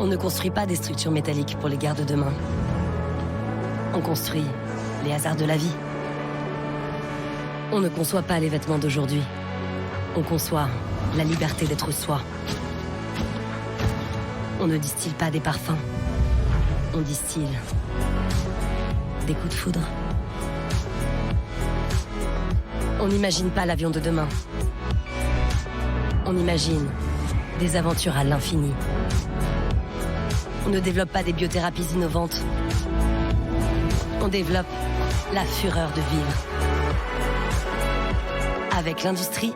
On ne construit pas des structures métalliques pour les guerres de demain. On construit les hasards de la vie. On ne conçoit pas les vêtements d'aujourd'hui. On conçoit la liberté d'être soi. On ne distille pas des parfums. On distille des coups de foudre. On n'imagine pas l'avion de demain. On imagine des aventures à l'infini. On ne développe pas des biothérapies innovantes. On développe la fureur de vivre. Avec l'industrie,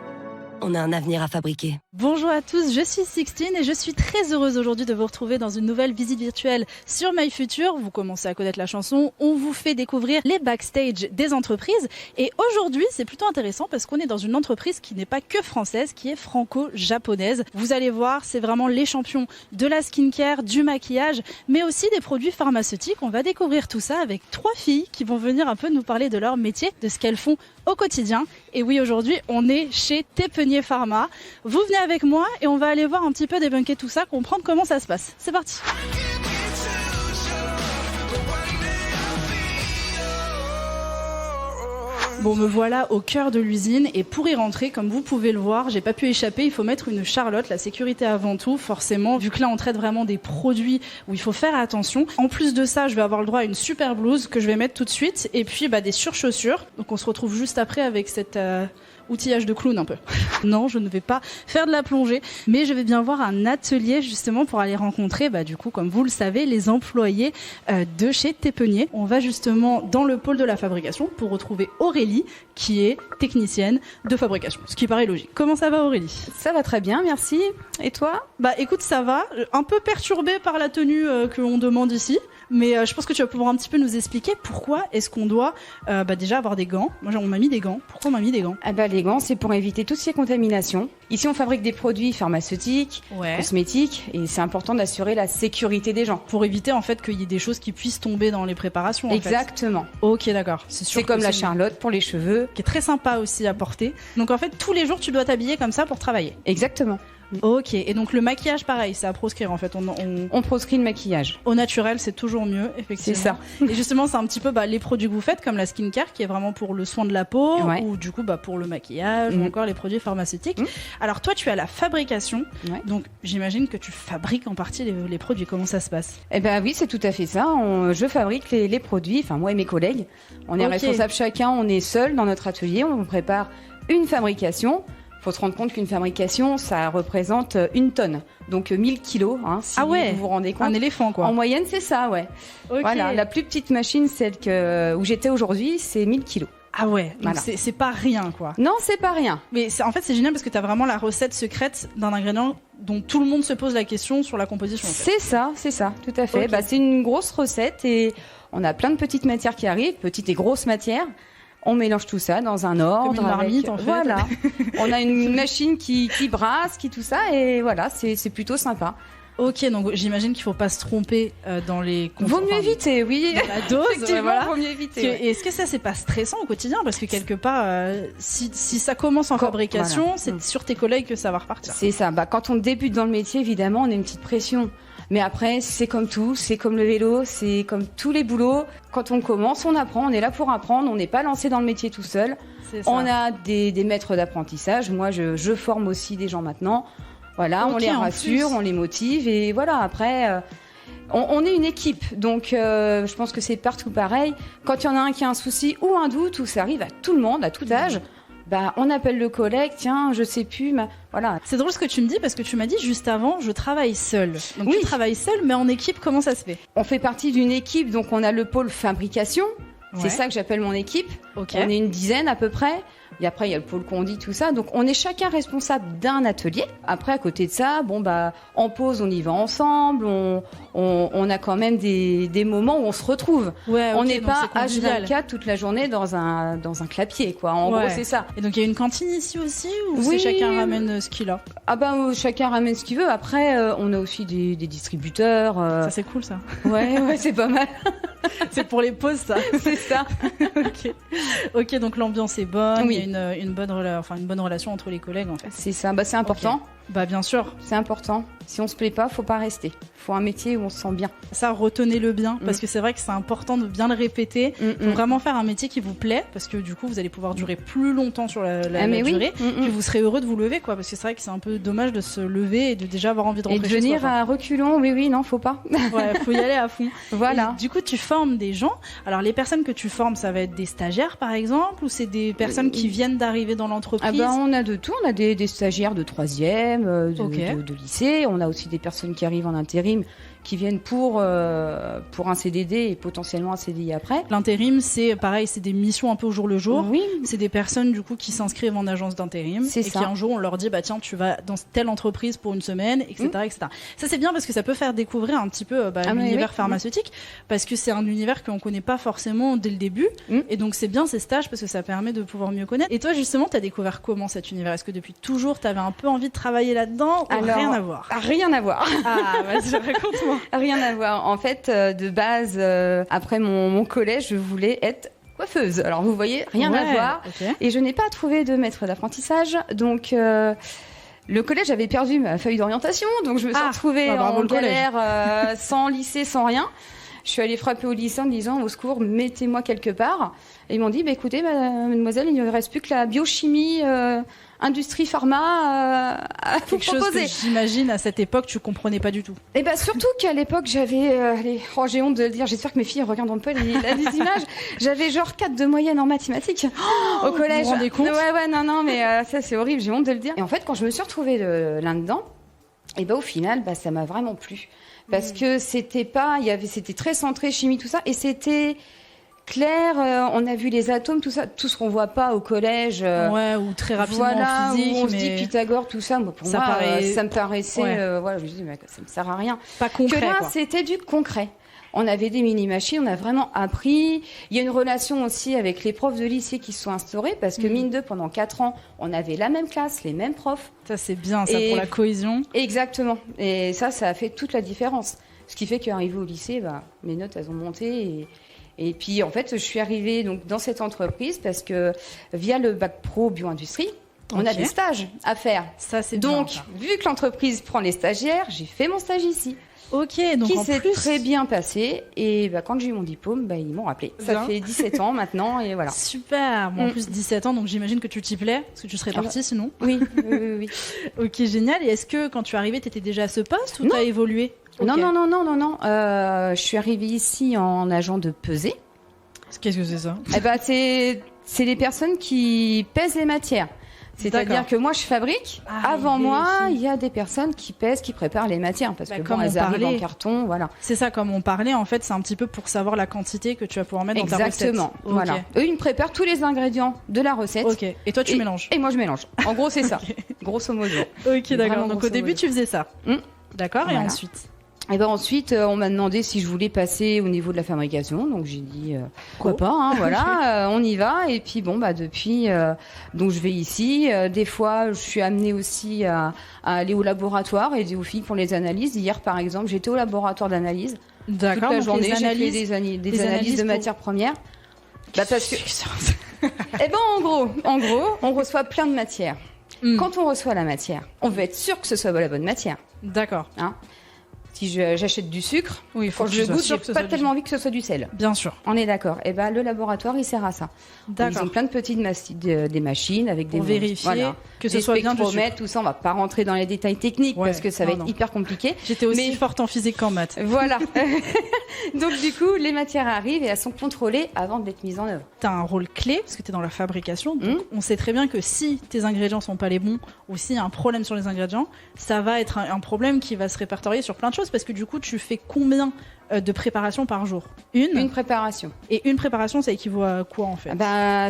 on a un avenir à fabriquer. Bonjour à tous, je suis Sixtine et je suis très heureuse aujourd'hui de vous retrouver dans une nouvelle visite virtuelle sur MyFuture. Vous commencez à connaître la chanson, on vous fait découvrir les backstage des entreprises. Et aujourd'hui, c'est plutôt intéressant parce qu'on est dans une entreprise qui n'est pas que française, qui est franco-japonaise. Vous allez voir, c'est vraiment les champions de la skincare, du maquillage, mais aussi des produits pharmaceutiques. On va découvrir tout ça avec 3 filles qui vont venir un peu nous parler de leur métier, de ce qu'elles font au quotidien. Et oui, aujourd'hui, on est chez Teppenier Pharma. Vous venez avec moi et on va aller voir un petit peu débunker tout ça, comprendre comment ça se passe. C'est parti. Bon, me voilà au cœur de l'usine et pour y rentrer, comme vous pouvez le voir, j'ai pas pu échapper, il faut mettre une charlotte, la sécurité avant tout, forcément, vu que là on traite vraiment des produits où il faut faire attention. En plus de ça, je vais avoir le droit à une super blouse que je vais mettre tout de suite et puis des surchaussures. Donc on se retrouve juste après avec cet outillage de clown un peu. Non, je ne vais pas faire de la plongée, mais je vais bien voir un atelier justement pour aller rencontrer, du coup, comme vous le savez, les employés de chez Teppenier. On va justement dans le pôle de la fabrication pour retrouver Aurélie, qui est technicienne de fabrication, ce qui paraît logique. Comment ça va, Aurélie ? Ça va très bien, merci. Et toi ? Écoute, ça va. Un peu perturbée par la tenue qu'on demande ici, mais je pense que tu vas pouvoir un petit peu nous expliquer pourquoi est-ce qu'on doit déjà avoir des gants. Moi, on m'a mis des gants. Pourquoi on m'a mis des gants ? Les gants, c'est pour éviter toutes ces contaminations. Ici, on fabrique des produits pharmaceutiques, cosmétiques, et c'est important d'assurer la sécurité des gens. Pour éviter en fait qu'il y ait des choses qui puissent tomber dans les préparations. Exactement. Ok, d'accord. C'est comme la Charlotte pour les cheveux. Qui est très sympa aussi à porter. Donc en fait, tous les jours, tu dois t'habiller comme ça pour travailler. Exactement. Ok, et donc le maquillage, pareil, c'est à proscrire en fait. On proscrit le maquillage. Au naturel, c'est toujours mieux, effectivement. C'est ça. Et justement, c'est un petit peu les produits que vous faites, comme la skincare, qui est vraiment pour le soin de la peau, ou du coup pour le maquillage, ou encore les produits pharmaceutiques. Alors toi, tu es à la fabrication, donc j'imagine que tu fabriques en partie les produits. Comment ça se passe ? Oui, c'est tout à fait ça. Je fabrique les produits, enfin moi et mes collègues. On est responsables chacun, on est seul dans notre atelier, on prépare une fabrication. Il faut se rendre compte qu'une fabrication, ça représente 1 tonne. Donc 1000 kilos, si vous vous rendez compte. Un éléphant, quoi. En moyenne, c'est ça, ouais. Okay. Voilà, la plus petite machine, celle où j'étais aujourd'hui, c'est 1000 kilos. Ah ouais, donc c'est pas rien, quoi. Non, c'est pas rien. Mais en fait, c'est génial parce que tu as vraiment la recette secrète d'un ingrédient dont tout le monde se pose la question sur la composition. En fait. C'est ça, tout à fait. Okay. C'est une grosse recette et on a plein de petites matières qui arrivent, petites et grosses matières. On mélange tout ça dans un ordre. Comme une marmite, en fait. Voilà. On a une machine qui brasse, qui tout ça, et voilà, c'est plutôt sympa. Ok, donc j'imagine qu'il ne faut pas se tromper dans les... Vaut mieux éviter, oui. Dans la dose, effectivement, vaut mieux éviter. Et est-ce que ça, c'est pas stressant au quotidien ? Parce que quelque part, si ça commence en fabrication, c'est sur tes collègues que ça va repartir. C'est ça. Quand on débute dans le métier, évidemment, on a une petite pression. Mais après, c'est comme tout, c'est comme le vélo, c'est comme tous les boulots. Quand on commence, on apprend, on est là pour apprendre, on n'est pas lancé dans le métier tout seul. On a des maîtres d'apprentissage. Moi, je forme aussi des gens maintenant. Voilà, on les rassure, on les motive et voilà, après, on est une équipe. Donc, je pense que c'est partout pareil. Quand il y en a un qui a un souci ou un doute, ou ça arrive à tout le monde, à tout âge, on appelle le collègue, tiens, je sais plus, voilà. C'est drôle ce que tu me dis parce que tu m'as dit juste avant, je travaille seule. Donc tu travailles seule, mais en équipe, comment ça se fait ? On fait partie d'une équipe, donc on a le pôle fabrication. C'est ça que j'appelle mon équipe. Okay. On est une dizaine à peu près. Et après, il y a le pôle conduit, tout ça. Donc, on est chacun responsable d'un atelier. Après, à côté de ça, en pause, on y va ensemble. On a quand même des moments où on se retrouve. On n'est pas H24 toute la journée dans un clapier, quoi. En gros, c'est ça. Et donc, il y a une cantine ici aussi ou c'est chacun ramène ce qu'il a ? Chacun ramène ce qu'il veut. Après, on a aussi des distributeurs. Ça, c'est cool, ça. Ouais, c'est pas mal. C'est pour les pauses, ça. C'est ça. Ok, donc l'ambiance est bonne. Il y a une bonne relation entre les collègues, en fait. C'est ça. C'est important. Bien sûr. C'est important. Si on se plaît pas, faut pas rester. Faut un métier où on se sent bien. Ça, retenez-le bien, parce que c'est vrai que c'est important de bien le répéter. Faut vraiment faire un métier qui vous plaît, parce que du coup, vous allez pouvoir durer plus longtemps sur la durée. Puis vous serez heureux de vous lever, quoi, parce que c'est vrai que c'est un peu dommage de se lever et de déjà avoir envie de rentrer chez soi. Et de venir à reculons, oui, non, faut pas. Ouais, faut y aller à fond. Voilà. Et du coup, tu formes des gens. Alors, les personnes que tu formes, ça va être des stagiaires, par exemple, ou c'est des personnes qui viennent d'arriver dans l'entreprise? On a de tout. On a des stagiaires de 3e, de lycée. On a aussi des personnes qui arrivent en intérim, qui viennent pour un CDD et potentiellement un CDI après. L'intérim, c'est pareil, c'est des missions un peu au jour le jour. Oui. C'est des personnes du coup qui s'inscrivent en agence d'intérim et qui un jour on leur dit tiens, tu vas dans telle entreprise pour une semaine, etc. etc. Ça c'est bien parce que ça peut faire découvrir un petit peu l'univers pharmaceutique, parce que c'est un univers qu'on connaît pas forcément dès le début, et donc c'est bien ces stages parce que ça permet de pouvoir mieux connaître. Et toi justement, t'as découvert comment cet univers? Est-ce que depuis toujours t'avais un peu envie de travailler là-dedans? Alors, rien à voir? Rien à voir. Ah, vas-y, raconte-moi. Rien à voir. En fait, de base, après mon collège, je voulais être coiffeuse. Alors, vous voyez, rien à voir. Okay. Et je n'ai pas trouvé de maître d'apprentissage. Donc, le collège avait perdu ma feuille d'orientation. Donc, je me suis retrouvée en galère, sans lycée, sans rien. Je suis allée frapper au lycée en me disant, au secours, mettez-moi quelque part. Et ils m'ont dit, écoutez, mademoiselle, il ne reste plus que la biochimie, industrie pharma à vous proposer. Chose que j'imagine à cette époque tu comprenais pas du tout. Et surtout qu'à l'époque j'avais j'ai honte de le dire, j'espère que mes filles regardent un peu les images, j'avais genre 4 de moyenne en mathématiques au collège. Vous vous rendez compte? Ouais, non, mais ça c'est horrible, j'ai honte de le dire. Et en fait quand je me suis retrouvée là-dedans, et au final ça m'a vraiment plu, parce que c'était très centré chimie tout ça, et c'était clair, on a vu les atomes, tout ça, tout ce qu'on voit pas au collège. Ou très rapidement en physique. Où on se dit Pythagore, tout ça. Pour moi, ça me paraissait, je me dis, mais ça me sert à rien. Pas concret. Que là, c'était du concret. On avait des mini-machines, on a vraiment appris. Il y a une relation aussi avec les profs de lycée qui se sont instaurés, parce que mine de, pendant 4 ans, on avait la même classe, les mêmes profs. Ça, c'est bien, ça, pour la cohésion. Exactement. Et ça a fait toute la différence. Ce qui fait qu'arrivé au lycée, mes notes, elles ont monté. Et puis, en fait, je suis arrivée donc, dans cette entreprise parce que via le bac pro bio-industrie, on a des stages à faire. Ça, c'est donc, bien, ça. Vu que l'entreprise prend les stagiaires, j'ai fait mon stage ici. Ok, donc qui s'est très bien passé. Et quand j'ai eu mon diplôme, ils m'ont rappelé. Ça fait 17 ans maintenant et voilà. Super. En plus, 17 ans, donc j'imagine que tu t'y plais, parce que tu serais partie sinon. Oui. Ok, génial. Et est-ce que quand tu es arrivée, tu étais déjà à ce poste ou tu as évolué? Okay. Non. Je suis arrivée ici en agent de pesée. Qu'est-ce que c'est ça? C'est les personnes qui pèsent les matières. C'est-à-dire que moi, je fabrique. Avant moi, il y a des personnes qui pèsent, qui préparent les matières. Parce que elles arrivent en carton, voilà. C'est ça, comme on parlait, en fait, c'est un petit peu pour savoir la quantité que tu vas pouvoir mettre dans ta recette. Exactement, voilà. Eux, ils me préparent tous les ingrédients de la recette. Ok, et toi, tu mélanges? Et moi, je mélange. En gros, c'est ça. Grosso modo. Ok, d'accord. Donc, au début, tu faisais ça. D'accord, voilà. Et ensuite? Et ensuite, on m'a demandé si je voulais passer au niveau de la fabrication. Donc, j'ai dit, pourquoi pas, voilà, on y va. Et puis, depuis, donc je vais ici. Des fois, je suis amenée aussi à aller au laboratoire et aider aux filles pour les analyses. Hier, par exemple, j'étais au laboratoire d'analyse. D'accord. Toute la journée, j'ai fait des analyses de matières premières. Parce que... en gros, on reçoit plein de matières. Quand on reçoit la matière, on veut être sûr que ce soit la bonne matière. D'accord. Si j'achète du sucre, quand je le goûte, j'ai pas tellement envie que ce soit du sel. Bien sûr. On est d'accord. Et le laboratoire, il sert à ça. Ils ont plein de petites des machines avec des... Pour vérifier que ce soit bien du sucre. Tout ça, on va pas rentrer dans les détails techniques parce que ça va être hyper compliqué. J'étais aussi forte en physique qu'en maths. Voilà. Donc du coup, les matières arrivent et elles sont contrôlées avant d'être mises en œuvre. Tu as un rôle clé parce que tu es dans la fabrication. Donc on sait très bien que si tes ingrédients sont pas les bons ou s'il y a un problème sur les ingrédients, ça va être un problème qui va se répertorier sur plein de choses parce que du coup, tu fais combien de préparation par jour? Une préparation. Et une préparation, ça équivaut à quoi en fait?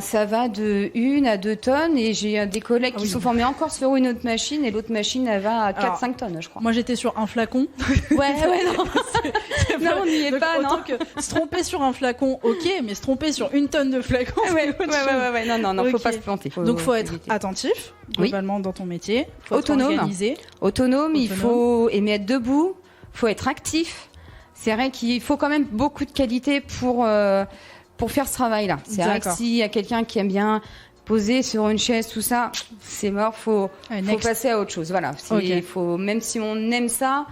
Ça va de 1 à 2 tonnes et j'ai des collègues qui sont formés encore sur une autre machine et l'autre machine elle va à 4-5 tonnes je crois. Moi j'étais sur un flacon. Ouais non. Non, on n'y est pas, non. Que se tromper sur un flacon, ok, mais se tromper sur 1 tonne de flacon, non, faut pas se planter. Donc faut être attentif, globalement dans ton métier. Faut autonome. Être organisé. Autonome, il faut aimer être debout, faut être actif. C'est vrai qu'il faut quand même beaucoup de qualité pour faire ce travail-là. C'est vrai que s'il y a quelqu'un qui aime bien Poser sur une chaise, tout ça, c'est mort, faut passer à autre chose. Voilà, même si on aime ça,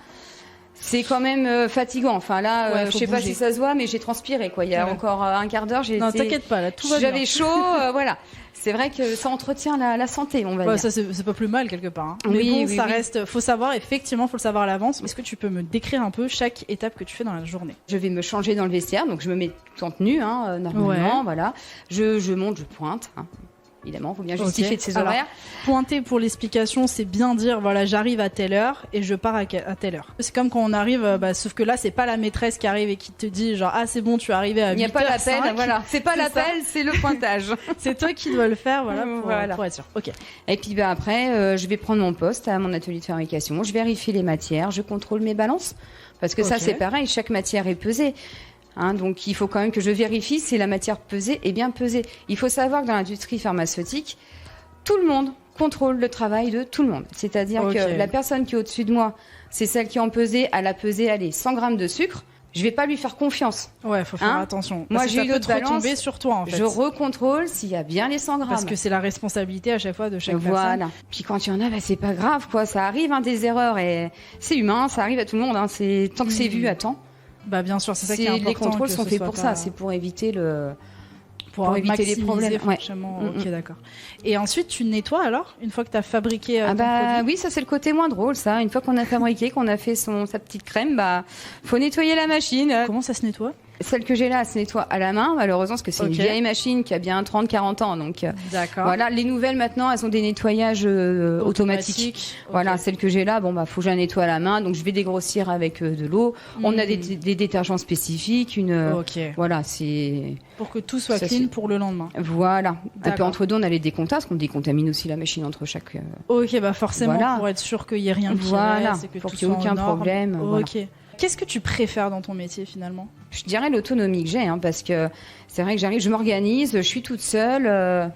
c'est quand même fatigant. Enfin là, je sais pas si ça se voit, mais j'ai transpiré quoi. Il y a encore un quart d'heure, Non, t'inquiète pas, là, tout va bien. J'avais chaud, voilà. C'est vrai que ça entretient la santé, on va dire. Ça, c'est pas plus mal quelque part. Hein. Mais reste. Faut savoir, effectivement, faut le savoir à l'avance. Est-ce que tu peux me décrire un peu chaque étape que tu fais dans la journée? Je vais me changer dans le vestiaire, donc je me mets tout en tenue, normalement, voilà. Je monte, je pointe. Évidemment, il faut bien justifier de ses horaires. Alors, pointer pour l'explication, c'est bien dire, voilà, j'arrive à telle heure et je pars à telle heure. C'est comme quand on arrive, sauf que là, c'est pas la maîtresse qui arrive et qui te dit, genre, ah, c'est bon, tu es arrivé à 8h05. Il n'y a pas l'appel, voilà. C'est pas l'appel, c'est le pointage. C'est toi qui dois le faire, voilà, pour être sûr. Ok. Et puis, après, je vais prendre mon poste à mon atelier de fabrication. Je vérifie les matières, je contrôle mes balances. Parce que ça, c'est pareil, chaque matière est pesée. Donc il faut quand même que je vérifie si la matière pesée est bien pesée. Il faut savoir que dans l'industrie pharmaceutique, tout le monde contrôle le travail de tout le monde. C'est-à-dire que la personne qui est au-dessus de moi, c'est celle qui en pesée, elle a pesé 100 grammes de sucre. Je vais pas lui faire confiance. Ouais, faut faire attention. Moi, j'ai eu d'autres balances. Tomber sur toi, en fait. Je recontrôle s'il y a bien les 100 grammes. Parce que c'est la responsabilité à chaque fois de chaque personne. Voilà. Puis quand il y en a, c'est pas grave, quoi. Ça arrive, des erreurs et c'est humain, ça arrive à tout le monde. C'est tant que c'est vu à temps. Bah bien sûr, c'est ça qui est important. Les contrôles sont faits pour ça, c'est pour éviter pour éviter les problèmes. Franchement, ok, d'accord. Et ensuite, tu nettoies alors, une fois que tu as fabriqué ton produit? Oui, ça c'est le côté moins drôle, ça. Une fois qu'on a fabriqué, qu'on a fait sa petite crème, faut nettoyer la machine. Comment ça se nettoie? Celle que j'ai là, elle se nettoie à la main, malheureusement, parce que c'est une vieille machine qui a bien 30-40 ans. Donc, voilà. Les nouvelles, maintenant, elles ont des nettoyages automatiques. Voilà, celle que j'ai là, faut que je la nettoie à la main. Donc, je vais dégrossir avec de l'eau. On a des détergents spécifiques. Voilà, c'est... Pour que tout soit clean pour le lendemain. Voilà. Et puis, entre deux, on a les décomptages, parce qu'on décontamine aussi la machine entre chaque... Ok, forcément, pour être sûr qu'il n'y ait rien qui reste, et que pour tout qu'il n'y ait aucun problème. Ok. Qu'est-ce que tu préfères dans ton métier finalement? Je dirais l'autonomie que j'ai, parce que c'est vrai que j'arrive, je m'organise, je suis toute seule.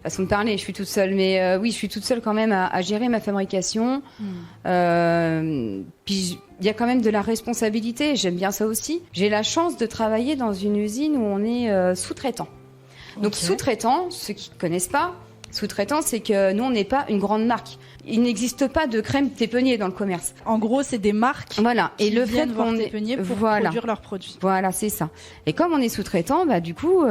Façon de parler, je suis toute seule, mais oui, je suis toute seule quand même à gérer ma fabrication. Puis il y a quand même de la responsabilité, j'aime bien ça aussi. J'ai la chance de travailler dans une usine où on est sous-traitant. Donc sous-traitant, ceux qui ne connaissent pas, sous-traitant, c'est que nous, on n'est pas une grande marque. Il n'existe pas de crème Tépeunier dans le commerce. En gros, c'est des marques qui viennent voir Tépeunier pour produire leurs produits. Voilà, c'est ça. Et comme on est sous-traitant, du coup,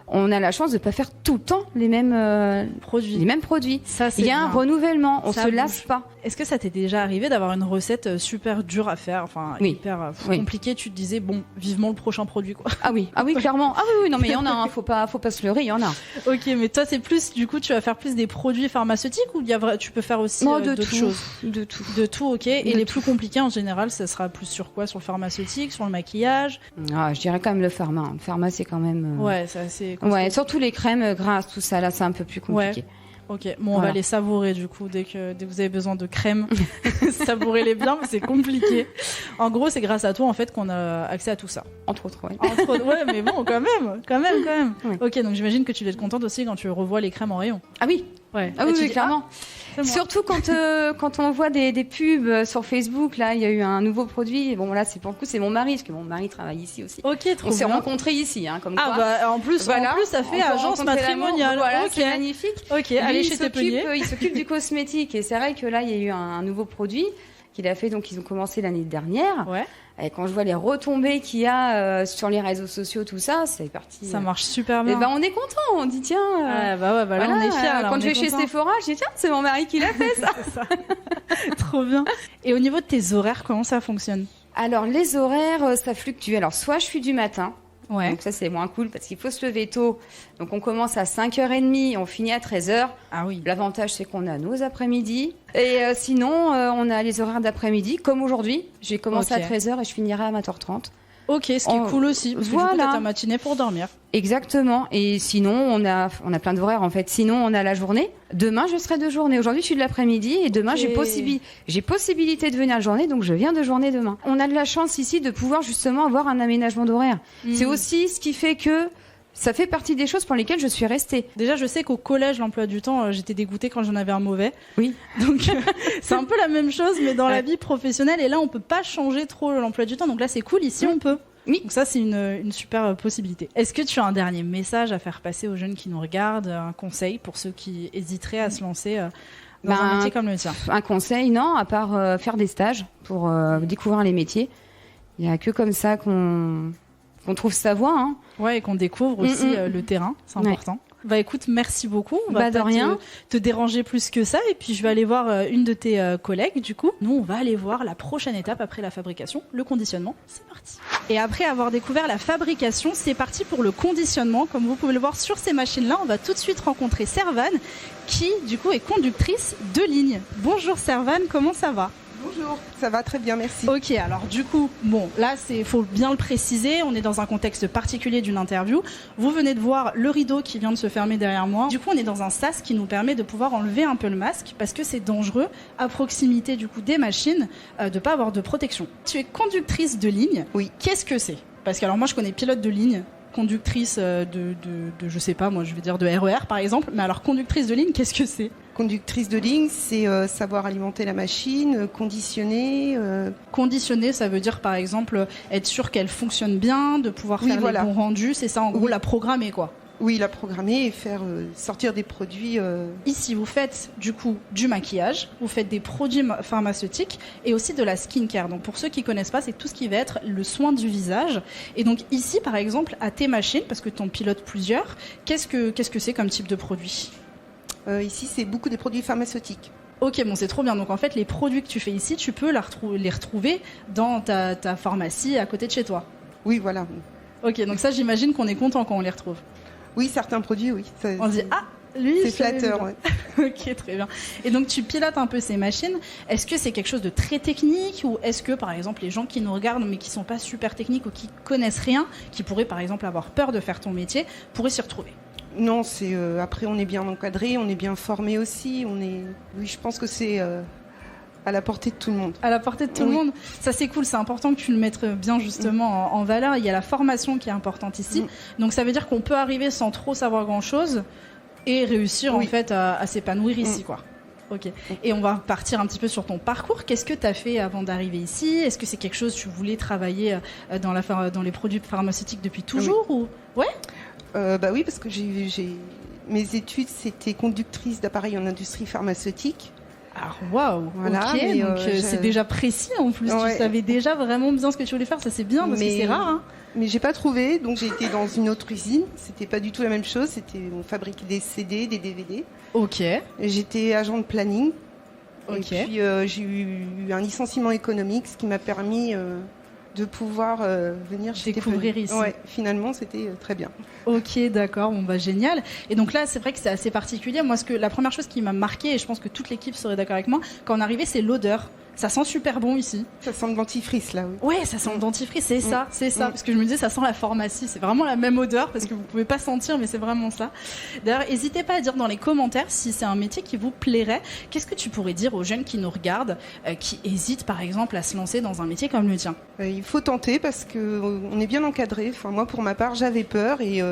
on a la chance de ne pas faire tout le temps les mêmes produits. Ça, il y a un renouvellement, on se lasse pas. Est-ce que ça t'est déjà arrivé d'avoir une recette super dure à faire, hyper compliquée? Tu te disais, vivement le prochain produit, quoi. Ah oui, clairement. Ah oui, non, mais il y en a, faut pas se leurrer, il y en a. Ok, mais toi, c'est plus, du coup, tu vas faire plus des produits pharmaceutiques ou tu peux faire aussi d'autres choses? De tout. De tout, ok. Et les plus compliqués, en général, ça sera plus sur quoi? Sur le pharmaceutique, sur le maquillage? Je dirais quand même le pharma. Le pharma, c'est quand même... Ouais, c'est assez... Ouais, surtout les crèmes grasses, tout ça, là, c'est un peu plus compliqué. Ouais. Ok, on va les savourer du coup dès que vous avez besoin de crème. Savourez-les bien, mais c'est compliqué. En gros, c'est grâce à toi en fait qu'on a accès à tout ça. Entre autres, ouais. Ouais, mais bon, quand même. Ouais. Ok, donc j'imagine que tu dois être contente aussi quand tu revois les crèmes en rayon. Ah oui. Ouais. Ah oui, clairement. Surtout quand on voit des pubs sur Facebook, là, il y a eu un nouveau produit. Bon, là, c'est pour le coup, c'est mon mari, parce que mon mari travaille ici aussi. Ok, trop bien. On s'est rencontrés ici, comme quoi. En plus, ça fait agence matrimoniale. Voilà, c'est magnifique. Ok, allez chez Tépeunier. Il s'occupe du cosmétique, et c'est vrai que là, il y a eu un nouveau produit qu'il a fait, donc ils ont commencé l'année dernière. Ouais. Et quand je vois les retombées qu'il y a sur les réseaux sociaux, tout ça, c'est parti. Ça marche super bien. Et on est content, on dit tiens. Là, on est fiers. Quand je vais chez Sephora, je dis tiens, c'est mon mari qui l'a fait ça. C'est ça. Trop bien. Et au niveau de tes horaires, comment ça fonctionne? Alors les horaires, ça fluctue. Alors soit je suis du matin. Ouais. Donc ça c'est moins cool parce qu'il faut se lever tôt. Donc on commence à 5h30, on finit à 13h. Ah oui. L'avantage c'est qu'on a nos après-midi. Et sinon on a les horaires d'après-midi comme aujourd'hui. J'ai commencé à 13h et je finirai à 20h30. Ok, ce qui est cool aussi, parce que du coup, t'as ta matinée pour dormir. Exactement. Et sinon, on a plein d'horaires en fait. Sinon, on a la journée. Demain, je serai de journée. Aujourd'hui, je suis de l'après-midi et demain, j'ai possibilité de venir de journée, donc je viens de journée demain. On a de la chance ici de pouvoir justement avoir un aménagement d'horaire. C'est aussi ce qui fait que ça fait partie des choses pour lesquelles je suis restée. Déjà, je sais qu'au collège, l'emploi du temps, j'étais dégoûtée quand j'en avais un mauvais. Oui. Donc, c'est un peu la même chose, mais dans la vie professionnelle. Et là, on peut pas changer trop l'emploi du temps. Donc là, c'est cool. Ici, on peut. Oui. Donc ça, c'est une super possibilité. Est-ce que tu as un dernier message à faire passer aux jeunes qui nous regardent, un conseil pour ceux qui hésiteraient à se lancer dans un métier comme le tien? Un conseil, non, à part faire des stages pour découvrir les métiers. Il n'y a que comme ça qu'on trouve sa voie. Hein. Ouais, et qu'on découvre aussi le terrain, c'est important. Bah écoute, merci beaucoup. On va de rien. Te déranger plus que ça. Et puis je vais aller voir une de tes collègues. Du coup, nous, on va aller voir la prochaine étape après la fabrication, le conditionnement. C'est parti. Et après avoir découvert la fabrication, c'est parti pour le conditionnement. Comme vous pouvez le voir sur ces machines-là, on va tout de suite rencontrer Servane, qui du coup est conductrice de ligne. Bonjour Servane, comment ça va ? Bonjour, ça va très bien, merci. Ok, alors du coup, bon, là, faut bien le préciser, on est dans un contexte particulier d'une interview. Vous venez de voir le rideau qui vient de se fermer derrière moi. Du coup, on est dans un sas qui nous permet de pouvoir enlever un peu le masque parce que c'est dangereux, à proximité du coup des machines, de pas avoir de protection. Tu es conductrice de ligne. Oui. Qu'est-ce que c'est ? Parce que alors moi, je connais pilote de ligne, conductrice de je sais pas, moi je vais dire de RER par exemple, mais alors conductrice de ligne, qu'est-ce que c'est ? Conductrice de ligne, c'est savoir alimenter la machine, conditionner. Conditionner, ça veut dire par exemple être sûr qu'elle fonctionne bien, de pouvoir faire les bons rendus, c'est ça en gros, la programmer quoi. Oui, la programmer et faire sortir des produits. Ici, vous faites du coup du maquillage, vous faites des produits pharmaceutiques et aussi de la skincare. Donc pour ceux qui connaissent pas, c'est tout ce qui va être le soin du visage. Et donc ici, par exemple, à tes machines, parce que tu en pilotes plusieurs, qu'est-ce que c'est comme type de produit ? Ici, c'est beaucoup des produits pharmaceutiques. Ok, bon, c'est trop bien. Donc en fait, les produits que tu fais ici, tu peux les retrouver dans ta pharmacie à côté de chez toi. Oui, voilà. Ok, donc ça, j'imagine qu'on est content quand on les retrouve. Oui, certains produits, oui. On se dit, ah, lui, c'est flatteur, ouais. Ok, très bien. Et donc, tu pilotes un peu ces machines. Est-ce que c'est quelque chose de très technique ou est-ce que, par exemple, les gens qui nous regardent mais qui sont pas super techniques ou qui connaissent rien, qui pourraient, par exemple, avoir peur de faire ton métier, pourraient s'y retrouver ? Non, c'est après, on est bien encadré, on est bien formé aussi. Oui, je pense que c'est à la portée de tout le monde. À la portée de tout le monde. Ça, c'est cool. C'est important que tu le mettes bien justement en valeur. Il y a la formation qui est importante ici. Donc, ça veut dire qu'on peut arriver sans trop savoir grand-chose et réussir en fait à s'épanouir ici, quoi. Ok. Et on va partir un petit peu sur ton parcours. Qu'est-ce que tu as fait avant d'arriver ici ? Est-ce que c'est quelque chose que tu voulais travailler dans les produits pharmaceutiques depuis toujours ou... Ouais. Bah oui, parce que mes études, c'était conductrice d'appareils en industrie pharmaceutique. Alors, waouh, voilà, ok, donc c'est déjà précis en plus, tu savais déjà vraiment bien ce que tu voulais faire, ça c'est bien parce que c'est rare. Hein. Mais j'ai pas trouvé, donc j'ai été dans une autre usine, c'était pas du tout la même chose, on fabriquait des CD, des DVD. Ok. J'étais agent de planning. Ok. Et puis j'ai eu un licenciement économique, ce qui m'a permis de pouvoir venir découvrir ici. Ouais, finalement, c'était très bien. Ok, d'accord, bon bah génial. Et donc là, c'est vrai que c'est assez particulier. Moi, la première chose qui m'a marqué, et je pense que toute l'équipe serait d'accord avec moi, quand on arrivait, c'est l'odeur. Ça sent super bon ici. Ça sent le dentifrice là, oui. Ouais, ça sent le dentifrice, c'est ça. Parce que je me disais, ça sent la pharmacie. C'est vraiment la même odeur parce que vous pouvez pas sentir, mais c'est vraiment ça. D'ailleurs, n'hésitez pas à dire dans les commentaires si c'est un métier qui vous plairait. Qu'est-ce que tu pourrais dire aux jeunes qui nous regardent, qui hésitent par exemple à se lancer dans un métier comme le tien ? Il faut tenter parce que on est bien encadré. Enfin, moi, pour ma part, j'avais peur et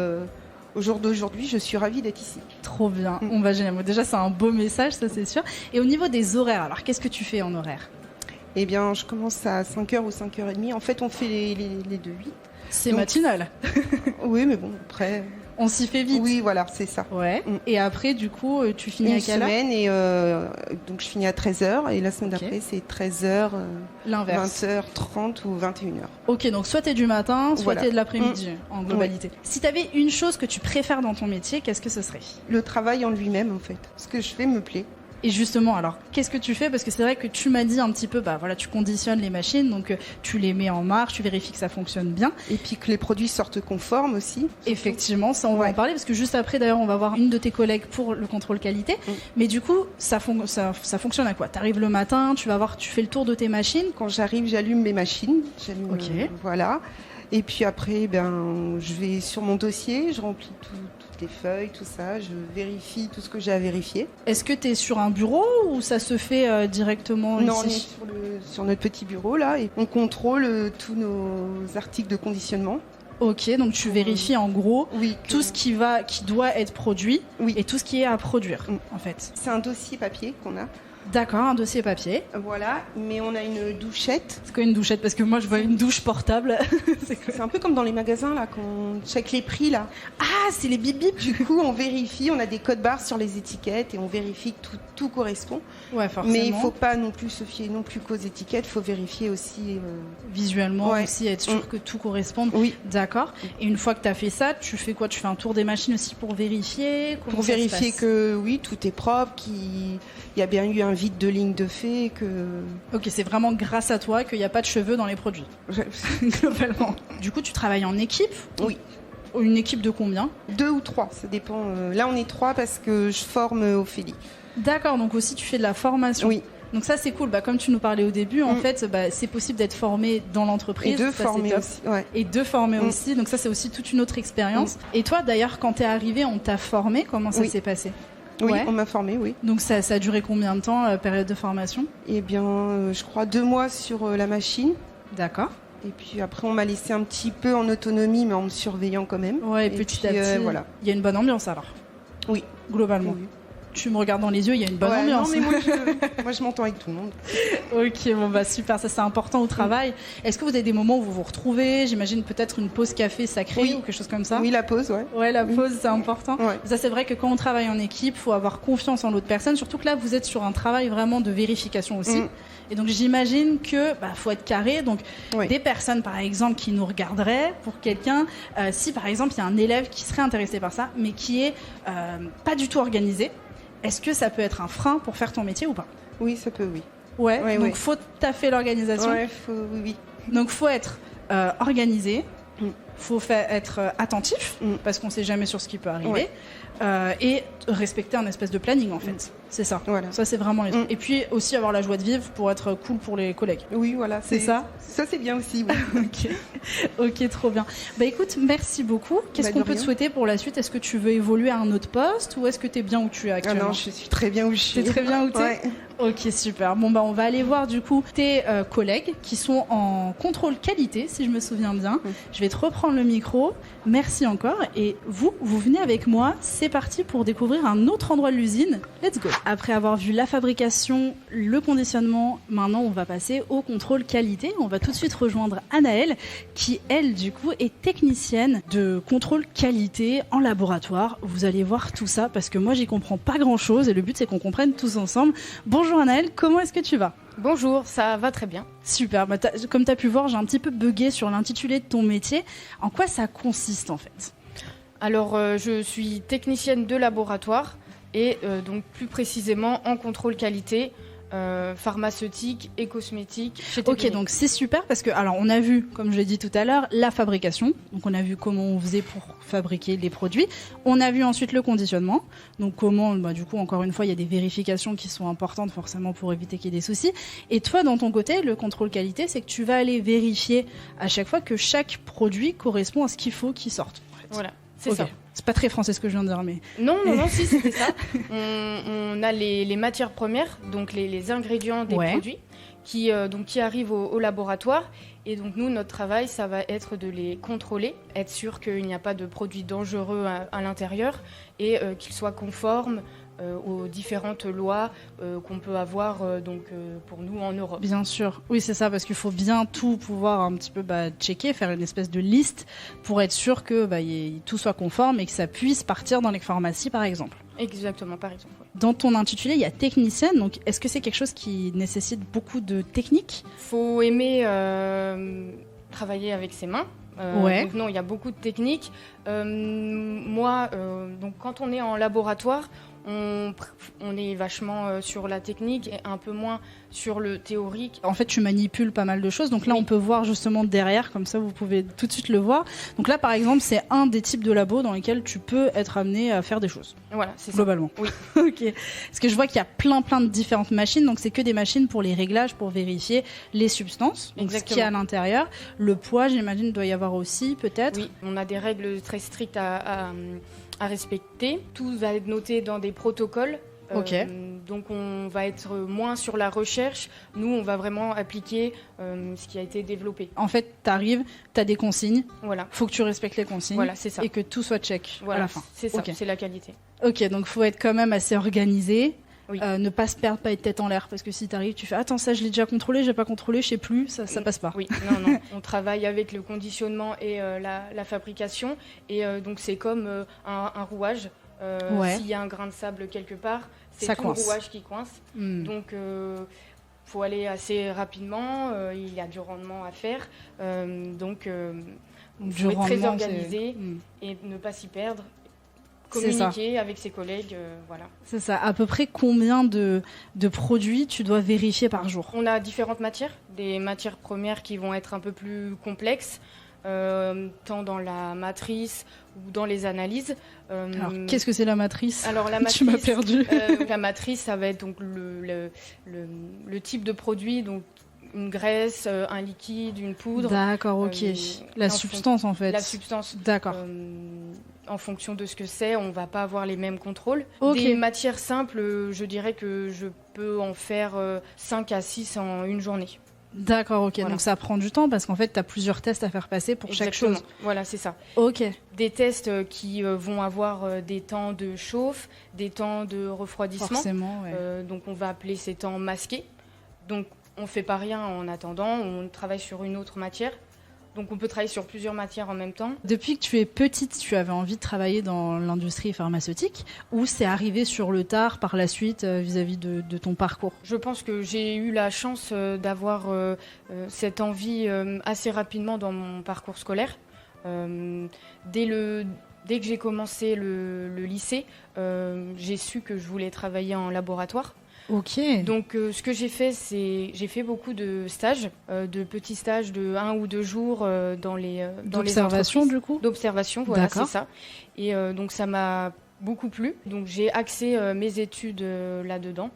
au jour d'aujourd'hui, je suis ravie d'être ici. Trop bien. On va génial. Déjà, c'est un beau message, ça c'est sûr. Et au niveau des horaires, alors qu'est-ce que tu fais en horaire ? Eh bien, je commence à 5h ou 5h30. En fait, on fait les 2-8. C'est matinal. Oui, mais bon, après... On s'y fait vite. Oui, voilà, c'est ça. Ouais. Et après, du coup, tu finis à quelle heure ? Une semaine, et donc je finis à 13h. Et la semaine d'après, c'est 13h, l'inverse. 20h30 ou 21h. Ok, donc soit t'es du matin, soit t'es de l'après-midi, en globalité. Ouais. Si t'avais une chose que tu préfères dans ton métier, qu'est-ce que ce serait ? Le travail en lui-même, en fait. Ce que je fais me plaît. Et justement, alors, qu'est-ce que tu fais ? Parce que c'est vrai que tu m'as dit un petit peu, bah voilà, tu conditionnes les machines, donc tu les mets en marche, tu vérifies que ça fonctionne bien. Et puis que les produits sortent conformes aussi. Effectivement, ça on va en parler, parce que juste après, d'ailleurs, on va voir une de tes collègues pour le contrôle qualité. Mais du coup, ça fonctionne à quoi ? T'arrives le matin, tu fais le tour de tes machines. Quand j'arrive, j'allume mes machines. Ok. Voilà. Et puis après, je vais sur mon dossier, je remplis toutes les feuilles, tout ça, je vérifie tout ce que j'ai à vérifier. Est-ce que tu es sur un bureau ou ça se fait directement ici ? Non, on est sur notre petit bureau là et on contrôle tous nos articles de conditionnement. Ok, donc tu vérifies en gros tout ce qui doit être produit et tout ce qui est à produire en fait. C'est un dossier papier qu'on a. D'accord, un dossier papier. Voilà, mais on a une douchette. C'est quoi une douchette? Parce que moi, je vois une douche portable. C'est un peu comme dans les magasins, là, quand on check les prix, là. Ah, c'est les bip bip. Du coup, on vérifie, on a des codes barres sur les étiquettes et on vérifie que tout correspond. Ouais, forcément. Mais il ne faut pas non plus se fier non plus qu'aux étiquettes, il faut vérifier aussi... Visuellement aussi, être sûr que tout corresponde. Oui. D'accord. Et une fois que tu as fait ça, tu fais quoi? Tu fais un tour des machines aussi pour vérifier? Pour vérifier que, oui, tout est propre, qu'il y a bien eu un vide de ligne de fait, que... Ok, c'est vraiment grâce à toi qu'il n'y a pas de cheveux dans les produits, globalement. Du coup, tu travailles en équipe? Oui. Une équipe de combien? 2 ou 3, ça dépend. Là, on est 3 parce que je forme Ophélie. D'accord, donc aussi tu fais de la formation. Oui. Donc ça, c'est cool. Comme tu nous parlais au début, en fait, c'est possible d'être formé dans l'entreprise. Et de former aussi. Ouais. Et de former aussi. Donc ça, c'est aussi toute une autre expérience. Et toi, d'ailleurs, quand tu es arrivé, on t'a formé. Comment ça s'est passé? Oui, on m'a formé, oui. Donc ça a duré combien de temps, la période de formation? Eh bien, je crois 2 mois sur la machine. D'accord. Et puis après, on m'a laissé un petit peu en autonomie, mais en me surveillant quand même. Ouais, petit à petit. Voilà. Il y a une bonne ambiance alors? Oui. Globalement. Oui. Tu me regardes dans les yeux, il y a une bonne ambiance. Non, mais moi, je m'entends avec tout le monde. Ok, bon bah super, ça c'est important au travail. Est-ce que vous avez des moments où vous vous retrouvez? J'imagine peut-être une pause café sacrée ou quelque chose comme ça. Oui, la pause, ouais. Ouais, la pause, c'est important. Ouais. Ça, c'est vrai que quand on travaille en équipe, il faut avoir confiance en l'autre personne. Surtout que là, vous êtes sur un travail vraiment de vérification aussi. Et donc, j'imagine que faut être carré. Donc, des personnes, par exemple, qui nous regarderaient pour quelqu'un, si par exemple, il y a un élève qui serait intéressé par ça, mais qui est pas du tout organisé, est-ce que ça peut être un frein pour faire ton métier ou pas? Oui, ça peut, oui. Ouais, donc faut taffer l'organisation. Ouais, oui. Donc faut être organisé, faut être attentif, parce qu'on ne sait jamais sur ce qui peut arriver, et respecter un espèce de planning en fait. C'est ça. Voilà. Ça c'est vraiment les trucs. Et puis aussi avoir la joie de vivre pour être cool pour les collègues. Oui, voilà. C'est ça. Ça c'est bien aussi. Oui. Ok, trop bien. Bah écoute, merci beaucoup. Qu'est-ce qu'on peut te souhaiter pour la suite? Est-ce que tu veux évoluer à un autre poste ou est-ce que tu es bien où tu es actuellement? Non, je suis très bien où je suis. T'es très bien où tu es? Ok, super. Bon, on va aller voir du coup tes collègues qui sont en contrôle qualité, si je me souviens bien. Je vais te reprendre le micro. Merci encore. Et vous venez avec moi. C'est parti pour découvrir un autre endroit de l'usine. Let's go. Après avoir vu la fabrication, le conditionnement, maintenant on va passer au contrôle qualité. On va tout de suite rejoindre Anaëlle qui, elle, du coup, est technicienne de contrôle qualité en laboratoire. Vous allez voir tout ça parce que moi, j'y comprends pas grand-chose et le but, c'est qu'on comprenne tous ensemble. Bonjour Anaëlle, comment est-ce que tu vas? Bonjour, ça va très bien. Super, comme tu as pu voir, j'ai un petit peu bugué sur l'intitulé de ton métier. En quoi ça consiste en fait? Alors, je suis technicienne de laboratoire et donc plus précisément en contrôle qualité pharmaceutique et cosmétique chez TPI. Ok, donc c'est super parce que, alors on a vu, comme je l'ai dit tout à l'heure, la fabrication. Donc on a vu comment on faisait pour fabriquer les produits. On a vu ensuite le conditionnement. Donc comment, du coup, encore une fois, il y a des vérifications qui sont importantes forcément pour éviter qu'il y ait des soucis. Et toi, dans ton côté, le contrôle qualité, c'est que tu vas aller vérifier à chaque fois que chaque produit correspond à ce qu'il faut qu'il sorte. En fait. Voilà, c'est ça. C'est pas très français ce que je viens de dire, mais... Non, si, c'était ça. On a les matières premières, donc les ingrédients des produits, qui arrivent au laboratoire. Et donc nous, notre travail, ça va être de les contrôler, être sûr qu'il n'y a pas de produits dangereux à l'intérieur et qu'ils soient conformes aux différentes lois qu'on peut avoir pour nous en Europe. Bien sûr, oui c'est ça, parce qu'il faut bien tout pouvoir un petit peu checker, faire une espèce de liste pour être sûr que tout soit conforme et que ça puisse partir dans les pharmacies par exemple. Exactement, par exemple. Ouais. Dans ton intitulé, il y a technicienne, donc est-ce que c'est quelque chose qui nécessite beaucoup de technique? Faut aimer travailler avec ses mains. Donc non, il y a beaucoup de techniques. Moi, donc quand on est en laboratoire, on est vachement sur la technique et un peu moins sur le théorique. En fait, tu manipules pas mal de choses. Donc là, on peut voir justement derrière, comme ça, vous pouvez tout de suite le voir. Donc là, par exemple, c'est un des types de labos dans lesquels tu peux être amené à faire des choses. Voilà, c'est ça. Globalement. Oui. Ok. Parce que je vois qu'il y a plein de différentes machines. Donc c'est que des machines pour les réglages, pour vérifier les substances, donc ce qu'il y a à l'intérieur. Le poids, j'imagine, doit y avoir aussi, peut-être. Oui, on a des règles très strictes à respecter. Tout va être noté dans des protocoles. Donc on va être moins sur la recherche. Nous, on va vraiment appliquer ce qui a été développé. En fait, t'arrives, t'as des consignes. Voilà. Faut que tu respectes les consignes. Voilà, c'est ça. Et que tout soit check à la fin. C'est ça, c'est la qualité. Ok, donc faut être quand même assez organisé. Oui. Ne pas se perdre, pas être tête en l'air, parce que si t'arrives, tu fais attends, ça je l'ai déjà contrôlé, j'ai pas contrôlé, je sais plus, ça passe pas. Oui, non. On travaille avec le conditionnement et la fabrication, et donc c'est comme un rouage. S'il y a un grain de sable quelque part, c'est ça tout coince. le rouage qui coince. Donc faut aller assez rapidement, il y a du rendement à faire, donc faut être très organisé et ne pas s'y perdre. Communiquer avec ses collègues, voilà. C'est ça. À peu près combien de produits tu dois vérifier par jour? On a différentes matières, des matières premières qui vont être un peu plus complexes, tant dans la matrice ou dans les analyses. Alors, qu'est-ce que c'est la matrice? Alors, la matrice, tu m'as perdu. La matrice, ça va être donc le type de produit, donc une graisse, un liquide, une poudre. D'accord, ok. La substance, en fait. La substance. D'accord. En fonction de ce que c'est, on ne va pas avoir les mêmes contrôles. Okay. Des matières simples, je dirais que je peux en faire 5 à 6 en une journée. D'accord, ok. Voilà. Donc ça prend du temps parce qu'en fait, tu as plusieurs tests à faire passer pour Exactement. chaque chose. Voilà, c'est ça. Ok. Des tests qui vont avoir des temps de chauffe, des temps de refroidissement. Forcément, ouais. Donc on va appeler ces temps masqués. Donc on ne fait pas rien en attendant, on travaille sur une autre matière. Donc on peut travailler sur plusieurs matières en même temps. Depuis que tu es petite, tu avais envie de travailler dans l'industrie pharmaceutique ou c'est arrivé sur le tard par la suite vis-à-vis de ton parcours? Je pense que j'ai eu la chance d'avoir cette envie assez rapidement dans mon parcours scolaire. Dès que j'ai commencé le lycée, j'ai su que je voulais travailler en laboratoire. Ok. Donc ce que j'ai fait, c'est j'ai fait beaucoup de stages, de petits stages de 1 ou 2 jours dans les d'observation du coup. D'observation, voilà, D'accord. c'est ça. Et donc ça m'a beaucoup plu. Donc j'ai axé mes études là-dedans.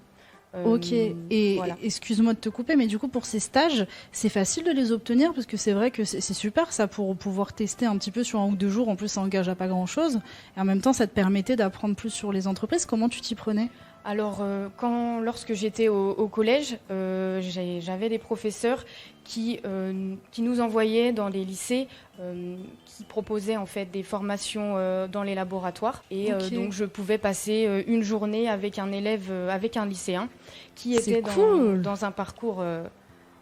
Ok, et voilà. excuse-moi de te couper, mais du coup pour ces stages, c'est facile de les obtenir parce que c'est vrai que c'est super ça pour pouvoir tester un petit peu sur 1 ou 2 jours. En plus ça engage à pas grand-chose et en même temps ça te permettait d'apprendre plus sur les entreprises. Comment tu t'y prenais? Alors, lorsque j'étais au collège, j'avais des professeurs qui nous envoyaient dans les lycées, qui proposaient en fait des formations dans les laboratoires. Et Ok. donc, je pouvais passer une journée avec un élève, avec un lycéen, qui C'est était cool. dans un parcours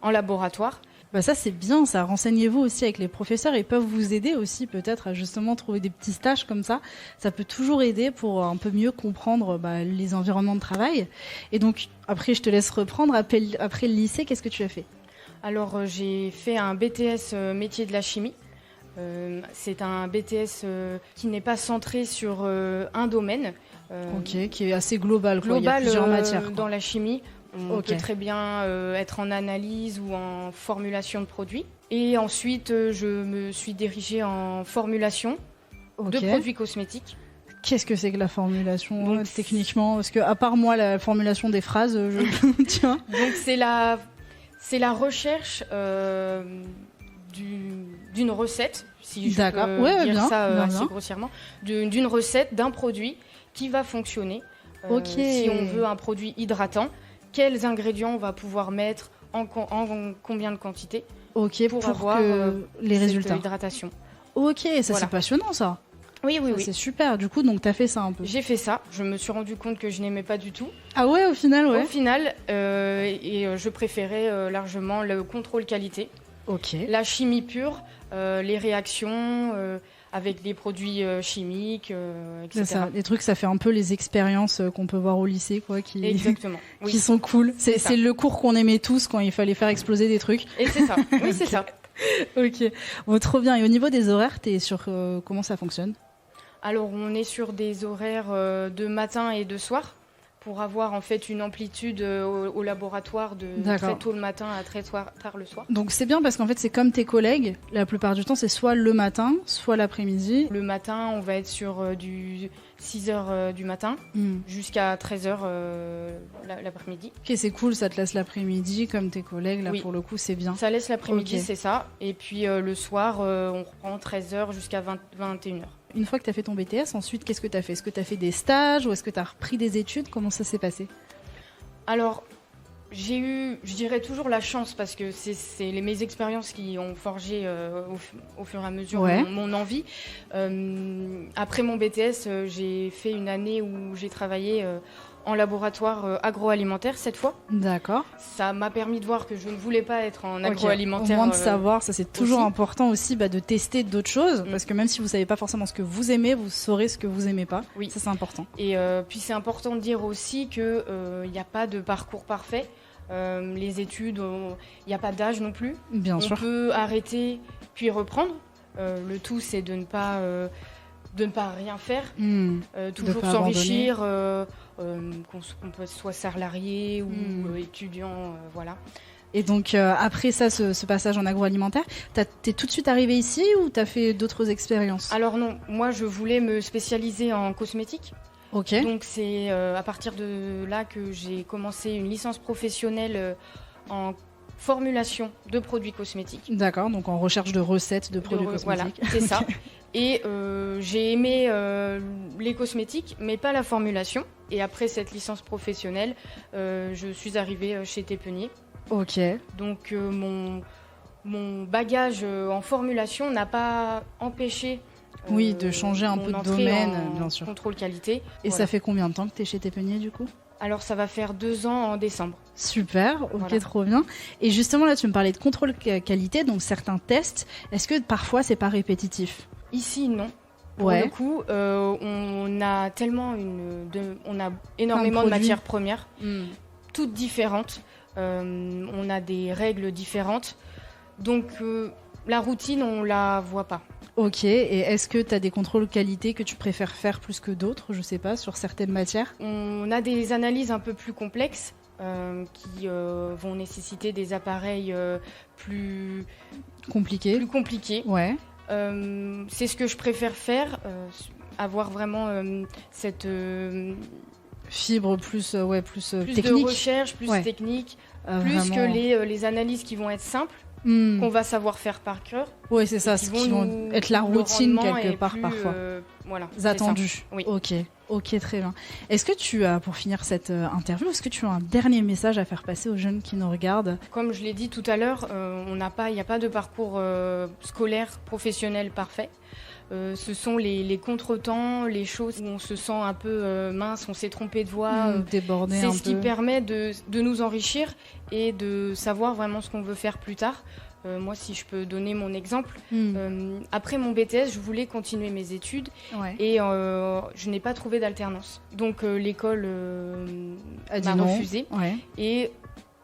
en laboratoire. Bah ça c'est bien, ça. Renseignez-vous aussi avec les professeurs, ils peuvent vous aider aussi peut-être à justement trouver des petits stages comme ça. Ça peut toujours aider pour un peu mieux comprendre les environnements de travail. Et donc après je te laisse reprendre, après le lycée, qu'est-ce que tu as fait? Alors, j'ai fait un BTS métier de la chimie. C'est un BTS qui n'est pas centré sur un domaine. Ok, qui est assez global, quoi. Il y a Global plusieurs matières, quoi. dans la chimie. On Ok. peut très bien être en analyse ou en formulation de produits. Et ensuite, je me suis dirigée en formulation de Ok. produits cosmétiques. Qu'est-ce que c'est que la formulation Donc, techniquement? Parce que à part moi, la formulation des phrases, tiens. Donc c'est la recherche d'une recette, si je D'accord. peux Ouais, dire bien, ça bien, assez bien. grossièrement, d'une recette, d'un produit qui va fonctionner. Ok. Si on veut un produit hydratant, quels ingrédients on va pouvoir mettre en combien de quantité Ok, pour pour avoir que les cette résultats. hydratation. Ok, ça Voilà. c'est passionnant ça. Oui, oui, Ça, oui. c'est super. Du coup, donc t'as fait ça un peu. J'ai fait ça. Je me suis rendu compte que je n'aimais pas du tout. Ah ouais, au final, ouais. Au final, je préférais largement le contrôle qualité, Ok. la chimie pure, les réactions avec des produits chimiques, C'est etc. ça. Les trucs, ça fait un peu les expériences qu'on peut voir au lycée, quoi, qui Exactement. Oui. qui sont cool. C'est ça. C'est le cours qu'on aimait tous quand il fallait faire exploser des trucs. Et c'est ça. Oui, c'est ça. Ok. Bon, trop bien. Et au niveau des horaires, t'es sur comment ça fonctionne? Alors, on est sur des horaires de matin et de soir pour avoir en fait une amplitude au laboratoire de D'accord. très tôt le matin à très tard le soir. Donc c'est bien parce qu'en fait c'est comme tes collègues. La plupart du temps c'est soit le matin, soit l'après-midi. Le matin, on va être sur du 6h du matin jusqu'à 13h l'après-midi. Ok, c'est cool, ça te laisse l'après-midi comme tes collègues. Là Oui. pour le coup c'est bien. Ça laisse l'après-midi, Ok. c'est ça. Et puis le soir, on reprend 13h jusqu'à 21h. Une fois que tu as fait ton BTS, ensuite qu'est-ce que tu as fait? Est-ce que tu as fait des stages ou est-ce que tu as repris des études? Comment ça s'est passé? Alors, j'ai eu, je dirais toujours la chance parce que c'est mes expériences qui ont forgé au fur et à mesure Ouais. mon envie. Après mon BTS, j'ai fait une année où j'ai travaillé en laboratoire agroalimentaire cette fois. D'accord. Ça m'a permis de voir que je ne voulais pas être en agroalimentaire. Au moins de savoir, ça c'est toujours aussi important aussi de tester d'autres choses, parce que même si vous savez pas forcément ce que vous aimez, vous saurez ce que vous aimez pas. Oui. Ça c'est important. Et puis c'est important de dire aussi que il n'y a pas de parcours parfait. Les études, il n'y a pas d'âge non plus. Bien sûr. On peut arrêter puis reprendre. Le tout c'est de ne pas rien faire, toujours pas s'enrichir, qu'on peut soit salarié ou étudiant, voilà. Et donc après ça, ce passage en agroalimentaire, t'es tout de suite arrivé ici ou t'as fait d'autres expériences? Alors non, moi je voulais me spécialiser en cosmétique. Ok. Donc c'est à partir de là que j'ai commencé une licence professionnelle en formulation de produits cosmétiques. D'accord, donc en recherche de recettes de produits cosmétiques. Voilà, c'est ça. Et j'ai aimé les cosmétiques, mais pas la formulation. Et après cette licence professionnelle, je suis arrivée chez Tépenier. Ok. Donc mon bagage en formulation n'a pas empêché de changer un peu de domaine, bien sûr. Contrôle qualité. Et ça fait combien de temps que tu es chez Tépenier du coup? Alors ça va faire 2 ans en décembre. Super, ok, voilà. Trop bien. Et justement là, tu me parlais de contrôle qualité, donc certains tests. Est-ce que parfois c'est pas répétitif? Ici, non. Pour le coup, on a on a énormément de matières premières, toutes différentes. On a des règles différentes. Donc la routine, on la voit pas. Ok, et est-ce que tu as des contrôles qualité que tu préfères faire plus que d'autres, je sais pas, sur certaines matières? On a des analyses un peu plus complexes qui vont nécessiter des appareils plus compliqués. Ouais. C'est ce que je préfère faire, avoir vraiment cette fibre plus technique. De recherche, plus technique, plus que les analyses qui vont être simples. Qu'on va savoir faire par cœur. Oui, c'est ça, qui vont être la routine quelque part parfois. Voilà, attendu. Oui. Ok, très bien. Est-ce que tu as, pour finir cette interview, est-ce que tu as un dernier message à faire passer aux jeunes qui nous regardent? Comme je l'ai dit tout à l'heure, il n'y a pas de parcours scolaire, professionnel parfait. Ce sont les contretemps, les choses où on se sent un peu mince, on s'est trompé de voie. Débordé un peu. C'est ce qui permet de nous enrichir et de savoir vraiment ce qu'on veut faire plus tard. Moi, si je peux donner mon exemple, après mon BTS, je voulais continuer mes études et je n'ai pas trouvé d'alternance. Donc l'école m'a refusé et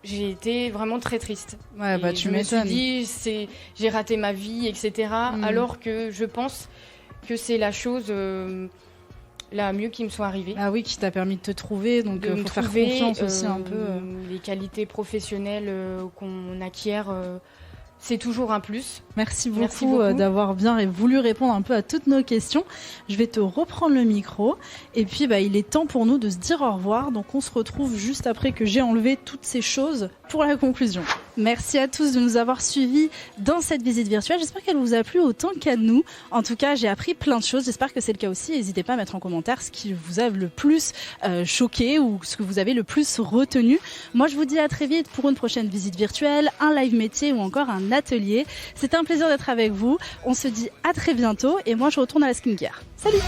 j'ai été vraiment très triste. Tu m'étonnes. Je me suis dit, j'ai raté ma vie, etc. Alors que je pense que c'est la chose la mieux qui me soit arrivée. Ah oui, qui t'a permis de te trouver, donc il faut faire confiance aussi un peu. Les qualités professionnelles qu'on acquiert, c'est toujours un plus. Merci beaucoup. D'avoir bien voulu répondre un peu à toutes nos questions. Je vais te reprendre le micro. Et puis, il est temps pour nous de se dire au revoir. Donc, on se retrouve juste après que j'ai enlevé toutes ces choses pour la conclusion. Merci à tous de nous avoir suivis dans cette visite virtuelle. J'espère qu'elle vous a plu autant qu'à nous. En tout cas, j'ai appris plein de choses. J'espère que c'est le cas aussi. N'hésitez pas à mettre en commentaire ce qui vous a le plus choqué ou ce que vous avez le plus retenu. Moi, je vous dis à très vite pour une prochaine visite virtuelle, un live métier ou encore un atelier. C'était un plaisir d'être avec vous. On se dit à très bientôt et moi, je retourne à la skincare. Salut!